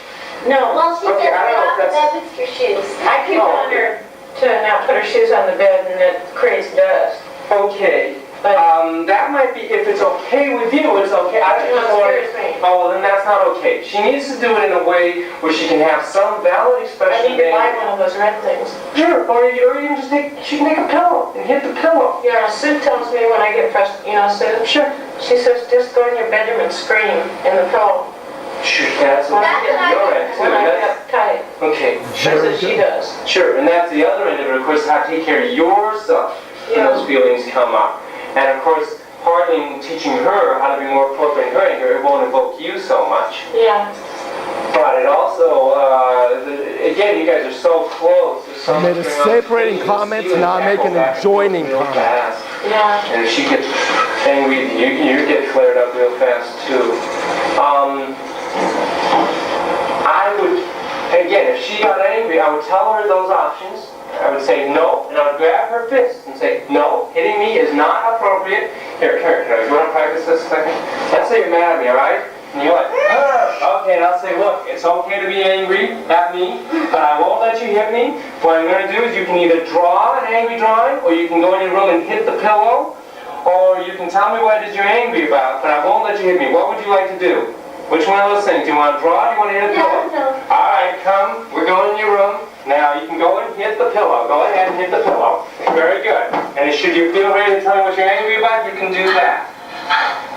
No, well, she Okay, said I don't know get if off the that's- bed with your shoes. I keep telling her, to not put her shoes on the bed and it creates dust. Okay. But That might be, if it's okay with you, it's okay. I don't it know. scares me. Oh, well, then that's not okay. She needs to do it in a way where she can have some valid I expression. need to buy one of those red things. Sure, or you can just she can take a pillow and hit the pillow. Yeah, Sue tells me when I get frustrated, Sue? Sure. She says, just go in your bedroom and scream in the pillow. Sure, that's what When I get your end too. when I That's- get uptight. Okay. That's what she does. Sure, and that's the other end of it, of course, how to take care of yourself when Yeah. those feelings come up. And of course, partly in teaching her how to be more appropriate in her anger, it won't evoke you so much. Yeah. But it also, again, you guys are so close. There's so I made a much going on separating between you. comment, You now I make an tackle back adjoining real comment. fast. Yeah. And if she gets angry, you get flared up real fast too. I would, again, if she got angry, I would tell her those options. I would say no, and I would grab her fist and say, no, hitting me is not appropriate. Here, you want to practice this a second? Let's say you're mad at me, all right? And you're like, okay, and I'll say, look, it's okay to be angry at me, but I won't let you hit me. What I'm going to do is you can either draw an angry drawing, or you can go in your room and hit the pillow, or you can tell me what it is you're angry about, but I won't let you hit me. What would you like to do? Which one of those things? Do you want to draw or do you want to hit a pillow? No. All right, come. We're going in your room. Now you can go and hit the pillow. Go ahead and hit the pillow. Very good. And should you feel ready to tell me what you're angry about, you can do that.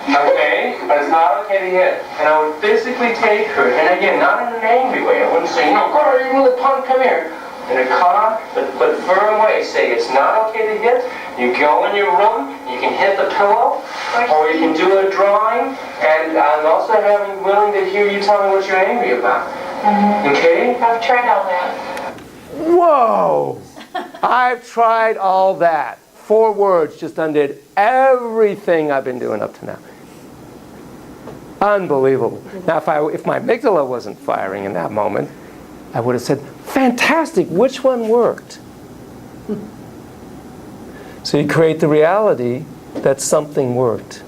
Okay? But it's not okay to hit. And I would physically take her, and again, not in an angry way. I wouldn't say, no, go ahead, you little punk, come here. In a calm but firm way, say it's not okay to hit. You go in your room, you can hit the pillow, or you can do a drawing, and I'm also willing to hear you tell me what you're angry about. Okay? I've tried all that. Whoa! I've tried all that. 4 words just undid everything I've been doing up to now. Unbelievable. Now, if my amygdala wasn't firing in that moment, I would have said, fantastic, which one worked? So you create the reality that something worked.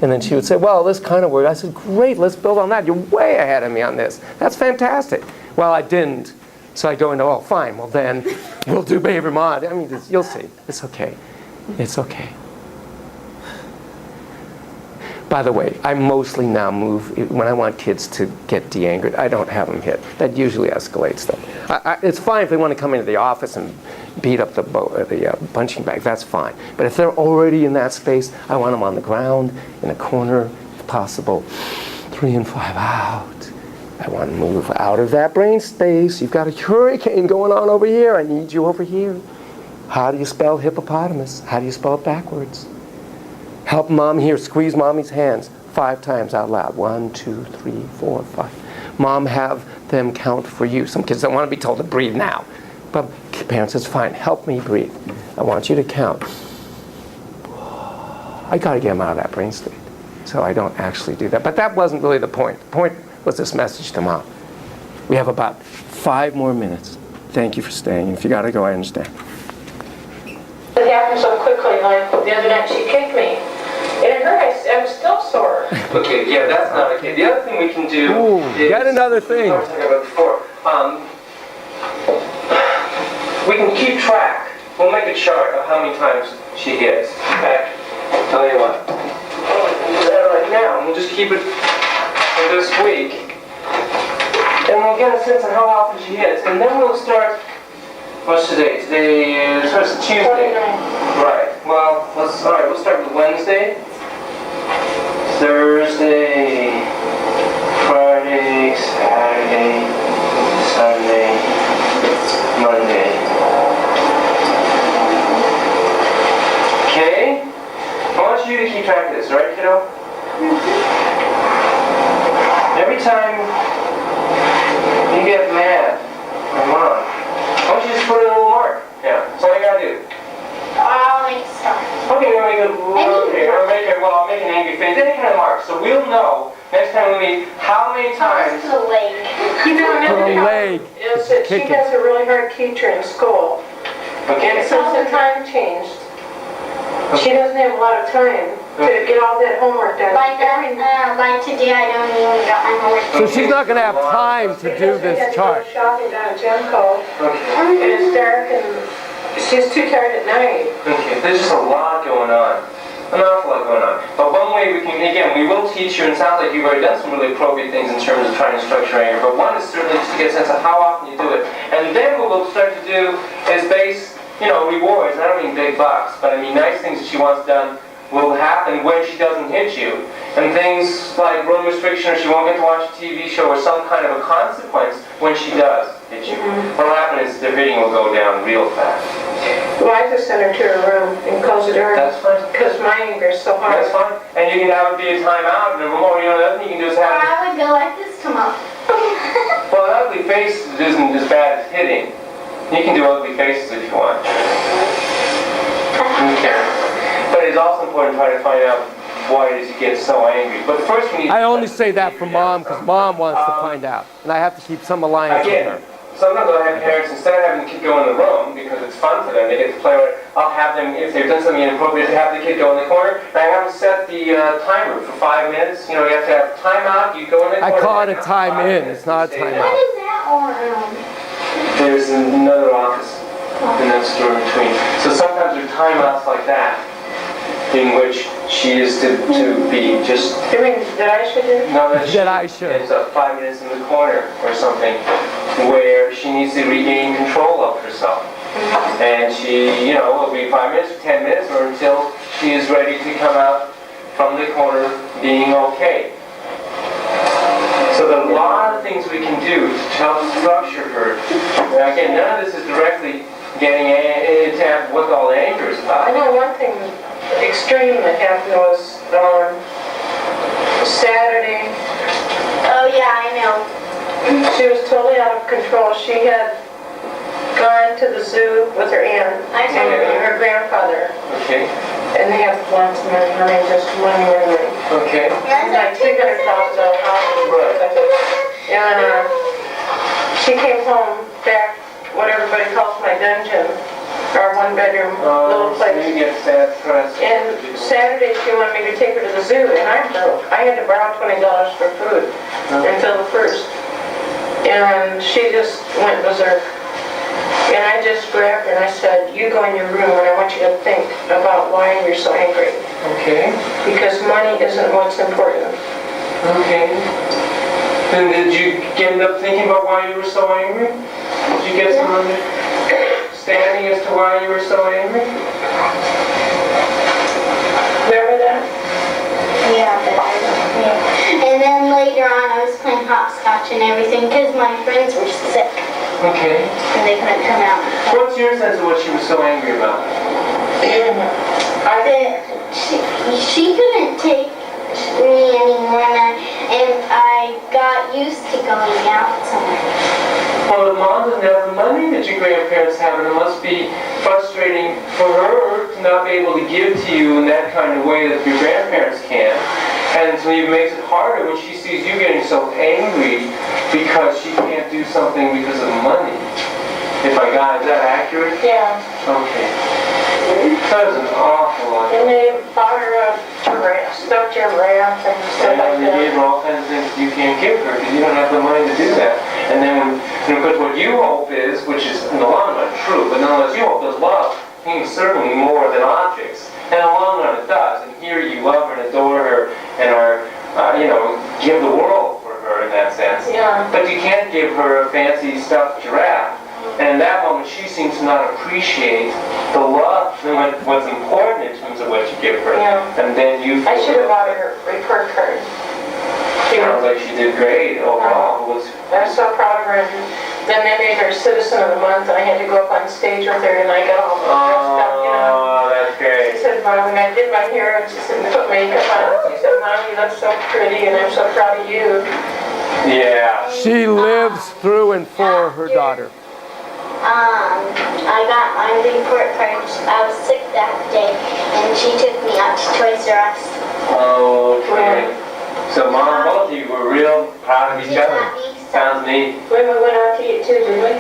And then she would say, well, this kind of worked. I said, great, let's build on that. You're way ahead of me on this. That's fantastic. Well, I didn't. So I go into, oh, fine, well then, we'll do behavior mod. I mean, you'll see. It's okay. It's okay. By the way, I mostly now move, when I want kids to get de-angered, I don't have them hit. That usually escalates them. It's fine if they want to come into the office and beat up the punching bag, that's fine. But if they're already in that space, I want them on the ground, in a corner, if possible. 3 and 5 out. I want to move out of that brain space. You've got a hurricane going on over here. I need you over here. How do you spell hippopotamus? How do you spell it backwards? Help mom here. Squeeze mommy's hands 5 times out loud. 1, 2, 3, 4, 5. Mom, have them count for you. Some kids don't want to be told to breathe now. But parents, it's fine. Help me breathe. I want you to count. I got to get them out of that brain state. So I don't actually do that. But that wasn't really the point. The point was this message to mom. We have about 5 more minutes. Thank you for staying. If you got to go, I understand. It happened so quickly, like the other night she kicked me. And it hurt, I'm still sore. Okay, yeah, that's not okay. The other thing we can do is... Got another thing. I was talking about before. We can keep track. We'll make a chart of how many times she hits. Okay? Tell you what. We'll do that right now. And we'll just keep it for this week. And we'll get a sense of how often she hits. And then we'll start... What's today? Today is Tuesday. 29. Right. Well, we'll start with Wednesday, Thursday, Friday, Saturday, Sunday, Monday. Okay? I want you to keep track of this, right, kiddo? Every time you get mad at mom, why don't you just put a little mark? Yeah, that's all you gotta do. I'll make a star. Okay, we'll make I'll make an angry face, any kind of mark. So we'll know next time we meet how many times. To the leg. You know, another Her problem leg. is that she Kick it. has a really hard teacher in school. Okay. And since the time changed, she doesn't have a lot of time to get all that homework done. Like today, I don't even got my homework. So she's not going to have time to do Because we had this to go chart. shopping down at Gemco, Okay. and it's dark, and she's too tired at night. Okay, there's just a lot going on. An awful lot going on. But one way we can, again, we will teach you, and it sounds like you've already done some really appropriate things in terms of trying to structure anger, but one is certainly just to get a sense of how often you do it. And then what we'll start to do is base, rewards. I don't mean big bucks, but I mean nice things that she wants done will happen when she doesn't hit you. And things like room restriction, or she won't get to watch a TV show, or some kind of a consequence when she does hit you. What'll happen is the hitting will go down real fast. Well, I just sent her to her room and closed the door. That's fine. Because my anger is so hard. That's fine. And you can have it be a timeout, and or nothing you can do is have. I would go like this to Mom. Well, an ugly face isn't as bad as hitting. You can do ugly faces if you want. Okay. But it's also important to try to find out why it is you get so angry. But first we need to... I only say that for Mom because Mom wants to find out. And I have to keep some alliance with her. Again, sometimes I'll have parents, instead of having the kid go in the room, because it's fun for them, they get to play with it, I'll have them, if they've done something inappropriate, to have the kid go in the corner, and I have them set the timer for 5 minutes. You have to have time out, you go in the corner. I call it a time in, it's not a time What out. is that on? There's another office in that store in between. So sometimes there are timeouts like that, in which she is to be just... You mean that I should do? No, that That I should. It's 5 minutes in the corner or something, where she needs to regain control of herself. And she, will be 5 minutes or 10 minutes, or until she is ready to come out from the corner being okay. So there are a lot of things we can do to help structure her. Now again, none of this is directly getting into what all the anger is about. I know one thing extreme that happened was on Saturday. Oh yeah, I know. She was totally out of control. She had gone to the zoo with her aunt I and know. her grandfather, Okay, and they have lots of money. I mean, just money. okay. Like $300,000 house. And she came home back, what everybody calls my dungeon, our one-bedroom little So you place. get sad press. And Saturday she wanted me to take her to the zoo, and I'm broke. I had to borrow $20 for food until the 1st. And she just went berserk. And I just grabbed her and I said, you go in your room and I want you to think about why you're so angry. Okay, Because money isn't what's important. okay. And did you end up thinking about why you were so angry? Did you get some understanding as to why you were so angry? Remember that? Yeah, but I don't know. And then later on I was playing hopscotch and everything because my friends were sick Okay. and they couldn't come out. What's your sense of what she was so angry about? She couldn't take me anymore and I got used to going out somewhere. Well, the mom doesn't have the money that your grandparents have, and it must be frustrating for her to not be able to give to you in that kind of way that your grandparents can. And so it makes it harder when she sees you getting so angry because she can't do something because of money. If I got, is that accurate? Yeah. Okay. That is an awful lot. And they bought her a giraffe, stuffed giraffe and stuff like And they gave that. her all kinds of things you can't give her because you don't have the money to do that. And then, because what you hope is, which is in the long run true, but nonetheless you hope does love means certainly more than objects. And in the long run it does. And here you love her and adore her and are, give the world for her in that sense. Yeah. But you can't give her a fancy stuffed giraffe. And in that moment, she seems to not appreciate the love and what's important in terms of what you give her. Yeah. And then you I should have bought her a report card. sounds like she did great overall. I was so proud of her. And then they made her Citizen of the Month, and I had to go up on stage with her, and I got all dressed up, Oh, that's She great. said, Mom, when I did my hair, and she said, put makeup on. She said, Mom, you look so pretty, and I'm so proud of you. Yeah. She lives through and for her daughter. I got my report card. I was sick that day and she took me out to Toys R Us. Okay. So Mom and both of you were real proud of each other. Sounds neat. We went out to eat too, didn't we?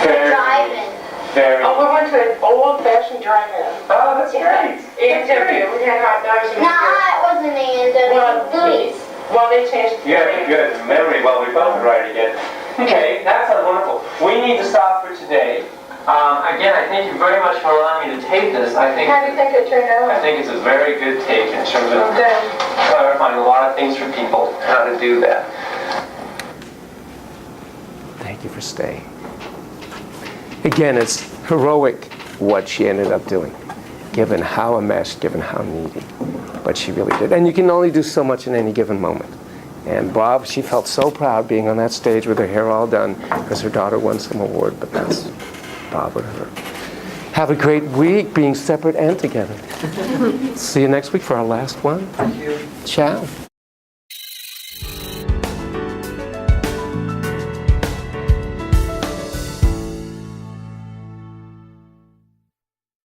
Very, Driving. very. Oh, we went to an old-fashioned drive-in. Oh, that's great. A&W. We had hot dogs and No, it wasn't Well, A&W. Louis. Well, they changed. You have a good memory while we both right again. Okay, that sounds wonderful. We need to stop for today. Again, I thank you very much for allowing me to tape this. How do you think it turned I out? think it's a very good tape in terms of Okay. clarifying a lot of things for people, how to do that. Thank you for staying. Again, it's heroic what she ended up doing, given how enmeshed, given how needy. But she really did. And you can only do so much in any given moment. And Bob, she felt so proud being on that stage with her hair all done because her daughter won some award, but that's Bob and her. Have a great week being separate and together. See you next week for our last one. Thank you. Ciao.